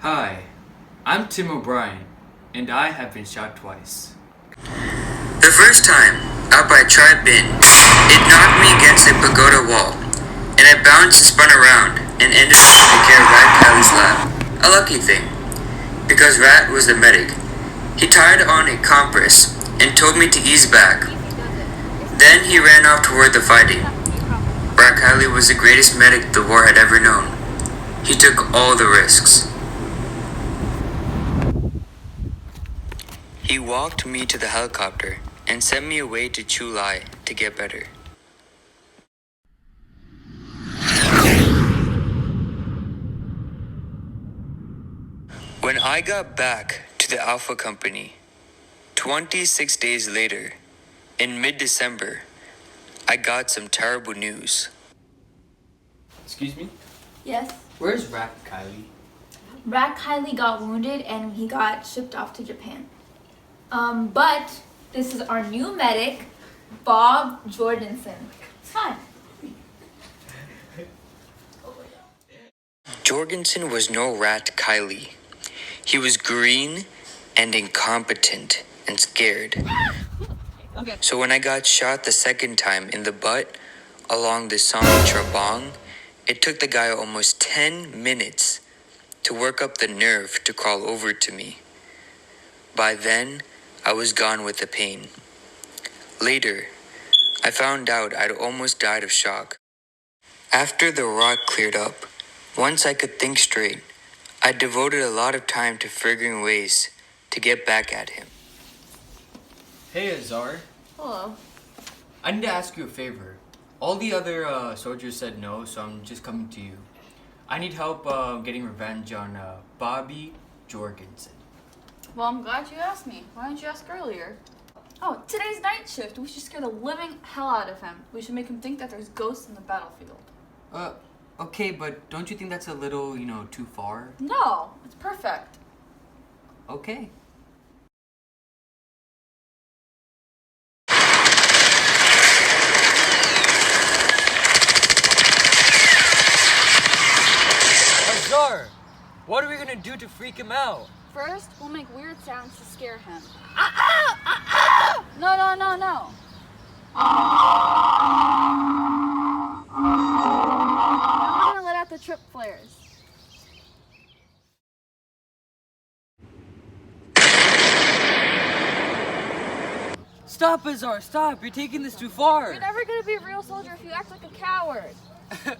Hi, I'm Tim O'Brien, and I have been shot twice. The first time, out by Tribe Bin, it knocked me against a pagoda wall, and I bounced and spun around and ended up in the care of Rat Kylie's lap. A lucky thing, because Rat was the medic. He tied on a compress and told me to ease back. Then he ran off toward the fighting. Rat Kylie was the greatest medic the war had ever known. He took all the risks. He walked me to the helicopter and sent me away to Chu Lai to get better. When I got back to the Alpha Company, 26 days later, in mid-December, I got some terrible news. Excuse me? Yes. Where's Rat Kylie? Rat Kylie got wounded and he got shipped off to Japan. But this is our new medic, Bob Jordanson. Hi. Jorgensen was no Rat Kylie. He was green and incompetent and scared. Okay. So when I got shot the second time in the butt along the Song Trabong, it took the guy almost 10 minutes to work up the nerve to crawl over to me. By then, I was gone with the pain. Later, I found out I'd almost died of shock. After the rot cleared up, once I could think straight, I devoted a lot of time to figuring ways to get back at him. Hey, Azar. Hello. I need to ask you a favor. All the other soldiers said no, so I'm just coming to you. I need help getting revenge on Bobby Jorgensen. Well, I'm glad you asked me. Why didn't you ask earlier? Oh, today's night shift. We should scare the living hell out of him. We should make him think that there's ghosts in the battlefield. Okay, but don't you think that's a little, too far? No, it's perfect. Okay. Azar, what are we gonna do to freak him out? First, we'll make weird sounds to scare him. No. Now we're gonna let out the trip flares. Stop, Azar, stop! You're taking this too far! You're never gonna be a real soldier if you act like a coward. You're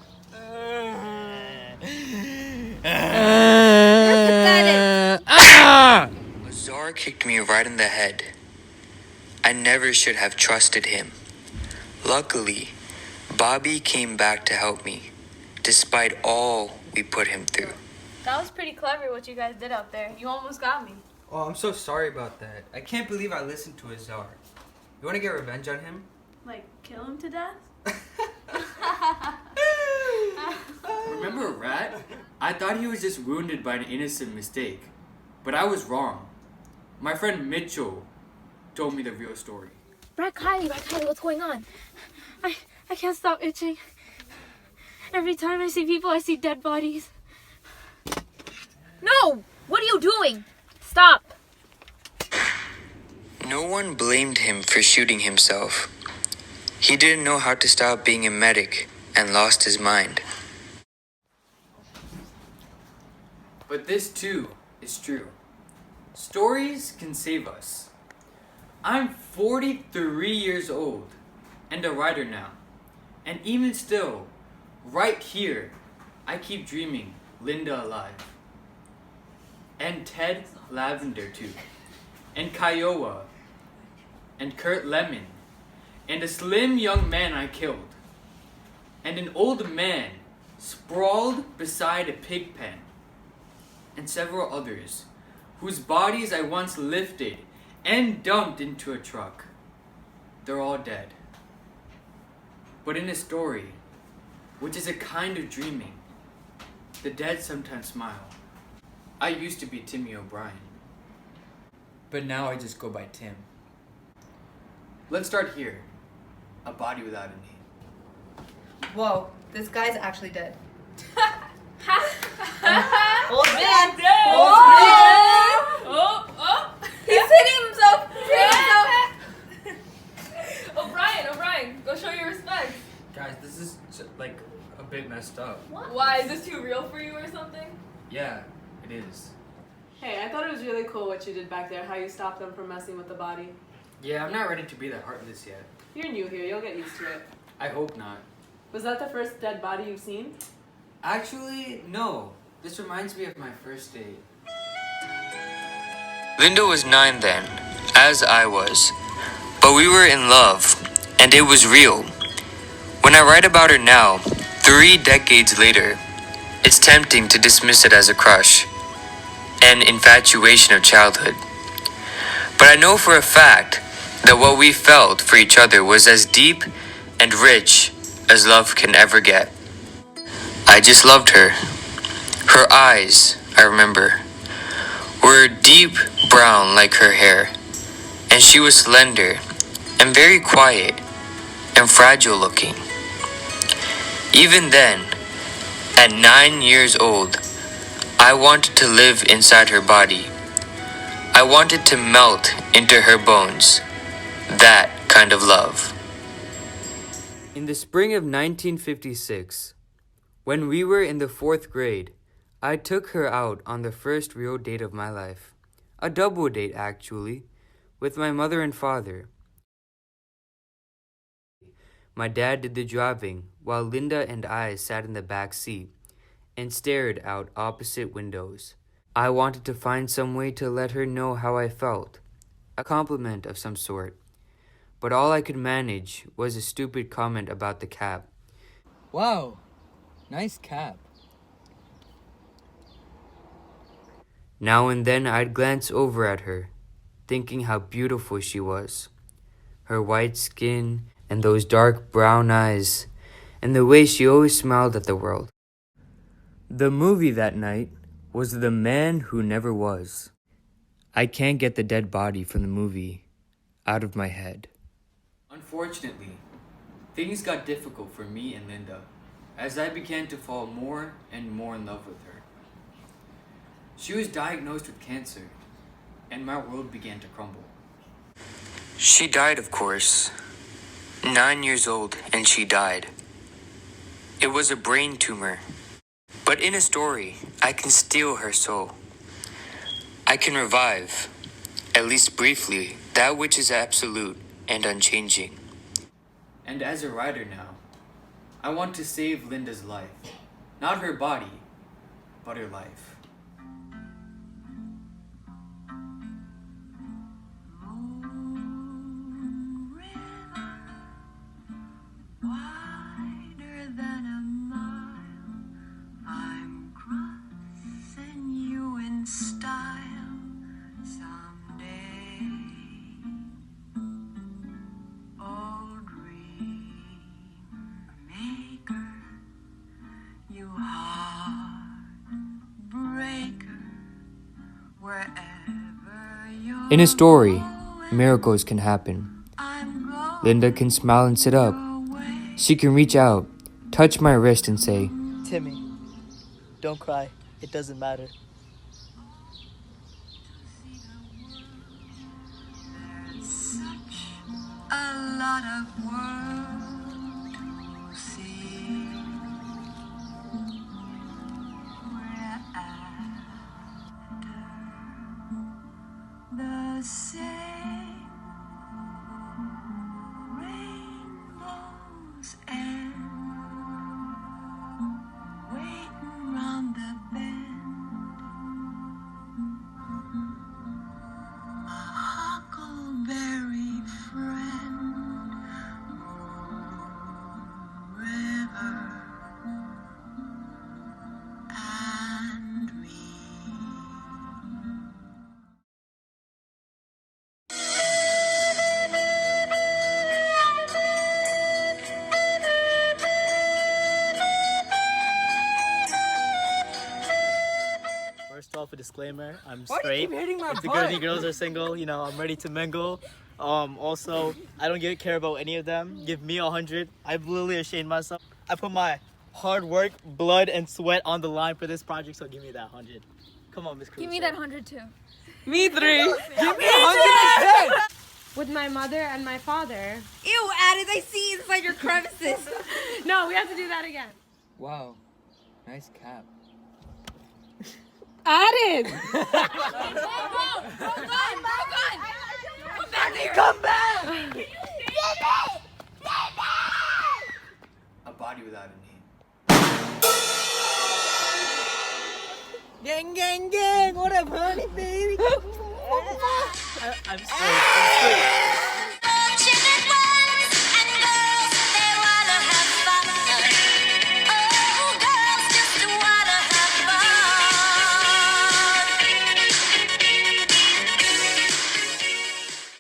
pathetic. Azar kicked me right in the head. I never should have trusted him. Luckily, Bobby came back to help me, despite all we put him through. That was pretty clever what you guys did out there. You almost got me. Oh, I'm so sorry about that. I can't believe I listened to Azar. You want to get revenge on him? Like, kill him to death? Remember Rat? I thought he was just wounded by an innocent mistake. But I was wrong. My friend Mitchell told me the real story. Rat Kylie, what's going on? I can't stop itching. Every time I see people, I see dead bodies. No! What are you doing? Stop! No one blamed him for shooting himself. He didn't know how to stop being a medic and lost his mind. But this too is true. Stories can save us. I'm 43 years old and a writer now. And even still, right here, I keep dreaming Linda alive. And Ted Lavender too. And Kiowa. And Kurt Lemon. And a slim young man I killed. And an old man sprawled beside a pig pen. And several others whose bodies I once lifted and dumped into a truck. They're all dead. But in a story, which is a kind of dreaming, the dead sometimes smile. I used to be Timmy O'Brien, but now I just go by Tim. Let's start here. A body without a name. Whoa, this guy's actually dead. Old man! Old Yeah, it is. Hey, I thought it was really cool what you did back there, how you stopped them from messing with the body. Yeah, I'm not ready to be that heartless yet. You're new here, you'll get used to it. I hope not. Was that the first dead body you've seen? Actually, no. This reminds me of my first date. Linda was 9 then, as I was. But we were in love, and it was real. When I write about her now, 3 decades later, it's tempting to dismiss it as a crush, an infatuation of childhood. But I know for a fact that what we felt for each other was as deep and rich as love can ever get. I just loved her. Her eyes, I remember, were deep brown like her hair, and she was slender and very quiet and fragile looking. Even then, at 9 years old, I wanted to live inside her body. I wanted to melt into her bones. That kind of love. In the spring of 1956, when we were in the 4th grade, I took her out on the first real date of my life. A double date, actually, with my mother and father. My dad did the driving, while Linda and I sat in the back seat and stared out opposite windows. I wanted to find some way to let her know how I felt, a compliment of some sort. But all I could manage was a stupid comment about the cap. Wow, nice cap. Now and then I'd glance over at her, thinking how beautiful she was. Her white skin and those dark brown eyes, and the way she always smiled at the world. The movie that night was The Man Who Never Was. I can't get the dead body from the movie out of my head. Unfortunately, things got difficult for me and Linda as I began to fall more and more in love with her. She was diagnosed with cancer, and my world began to crumble. She died, of course. 9 years old, and she died. It was a brain tumor. But in a story, I can steal her soul. I can revive, at least briefly, that which is absolute and unchanging. And as a writer now, I want to save Linda's life. Not her body, but her life. Wider than a mile, I'm crossing you in style someday. Oh, dream maker, you heartbreaker, wherever you're In a story, miracles can happen. Linda can smile and sit up. She can reach out, touch my wrist and say, Timmy, don't cry. It doesn't matter. There's such a lot of world to see. We're after the same rainbows and waiting round the bend. A huckleberry friend, Moon River, and me. First off, a disclaimer: I'm Why do you straight. keep hitting my If the butt? girls, girls are single, I'm ready to mingle. Also, I don't care about any of them. Give me 100. I've literally ashamed myself. I put my hard work, blood, and sweat on the line for this project, so give me that 100. Come on, Miss Cruz. Give me that 100 too. Me 3. Give me 110. With my mother and my father. Ew, Addis, I see inside your crevices. No, we have to do that again. Wow, nice cap. Added. A body without a name. Gang, gang, gang. What up, honey, baby? I'm straight.